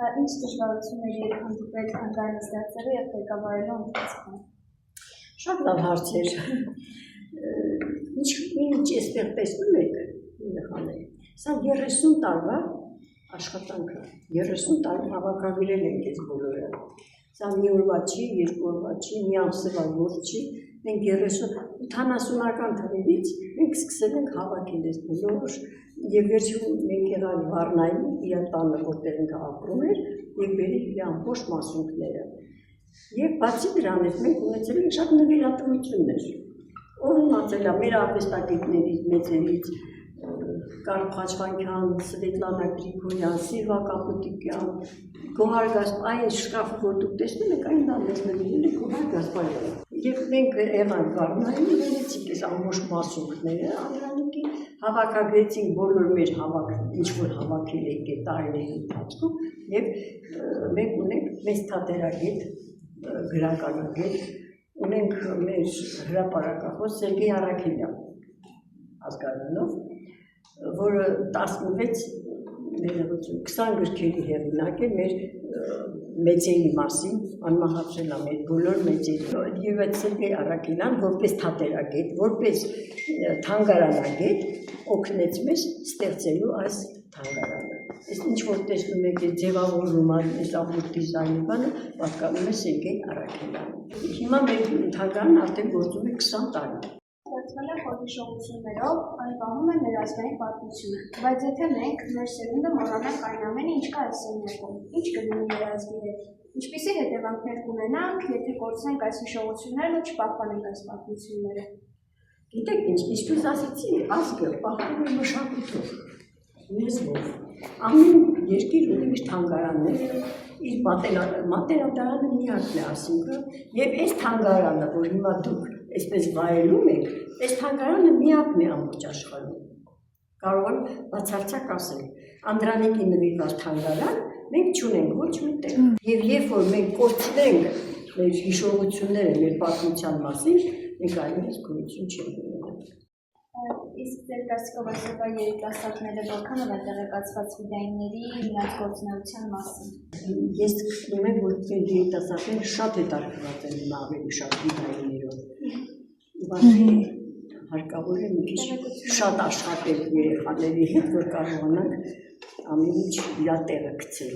Ինչ դժվարություններ եք հանդիպել թանգարանը ստեղծելու և ղեկավարելու ընթացքում։ Շատ լավ հարցեր։ Ինչ էստեղ տեսնում եք, սա 30 տարվա աշխատանքը, 30 տարի հավաքագրել ենք այս բոլորը։ Սա մի օրվա չի, երկու օրվա չի, մի ամսվա որ չի, մենք 80-ական թվերից մենք սկսել ենք հավաքել այս բոլոր և վերջում մենք եղան Վառնայի իր տանը, որտեղ ինքը ապրում էր, և բերել իր ամբողջ մասունքները։ Եվ բացի դրանից մենք ունեցել ենք շատ նվիրատվություններ, ով իմացել է մեր արվեստագետներից, մեծերից, Կարլ Խաչվանյան, Սվետլանա Գրիգորյան, Սիլվա Կապուտիկյան, Գոհար Գասպարյան, այն շկաֆը, որ դուք տեսնում եք, այն դա մեզ նվիրել է Գոհար Գասպարյանը։ Եվ մենք եղանք Վառնայում, վերեցինք այս ամբողջ մասունքները Անդրանիկի, հավաքագրեցինք բոլոր մեր ինչ-որ հավաքել ենք այդ տարիների ընթացքում և մենք ունենք մեծ թատերագետ, գրականագետ, ունենք մեր հրապարակախոս Սերգեյ Առաքելյան ազգանունով, որը 20 գրքերի հեղինակ է մեր մեծերի մասին, անմահացրել է մեր բոլոր մեծերի, և այդ Սերգեյ Առաքելյան որպես թատերագետ, որպես թանգարանագետ օգնեց մեզ ստեղծելու այս թանգարանը։ Այս ինչ որ տեսնում եք ձևավորումը, այս ամբողջ դիզայնը բանը պատկանում է Սերգեյ Առաքելյանին։ Հիմա մեր թանգարանը արդեն գործում է 20 տարի։ Ստեղծվել է խորհրդաշողություններով, անվանում է մեր ազգային պատմությունը, բայց եթե մենք մեր սերունդը մոռանանք այն ամենը, ինչ կա այս սենյակում, ինչ կլինի մեր ազգի հետ, ինչպիսի հետևանքներ կունենանք, եթե կորցնենք այս հիշողություններն ու չպահպանենք այս պատմությունները։ Գիտեք ինչ, ինչպես ասեցի, ազգը պահպանում է մշակույթով, լեզվով, ամեն երկիր ունի իր թանգարանները, իր մատերադարանը միակն է ասինքն, և այս թանգարանը, որ հիմա դուք այսպես վայելում եք, այս թանգարանը միակն է ամբողջ աշխարհում, կարող եմ բացարձակ ասել, Անդրանիկի նվիրված թանգարան մենք չունենք ոչ միտեղ, և երբ որ մենք կորցնենք մեր հիշողությունները մեր պատմության մասին, մենք այլևս գոյություն չենք ունենալ։ Իսկ ձեր կարծիքով այսօրվա երիտասարդները որքան են տեղեկացված վիդայինների իրենց գործունեության մասին։ Ես գտնում եմ, որ երիտասարդները շատ հետաքրքրված են հիմա ավելի շատ վիդայիններով։ Ուղղակի հարկավոր է մի քիչ շատ աշխատել երեխաների հետ, որ կարողանանք ամեն ինչ իր տեղը գցել։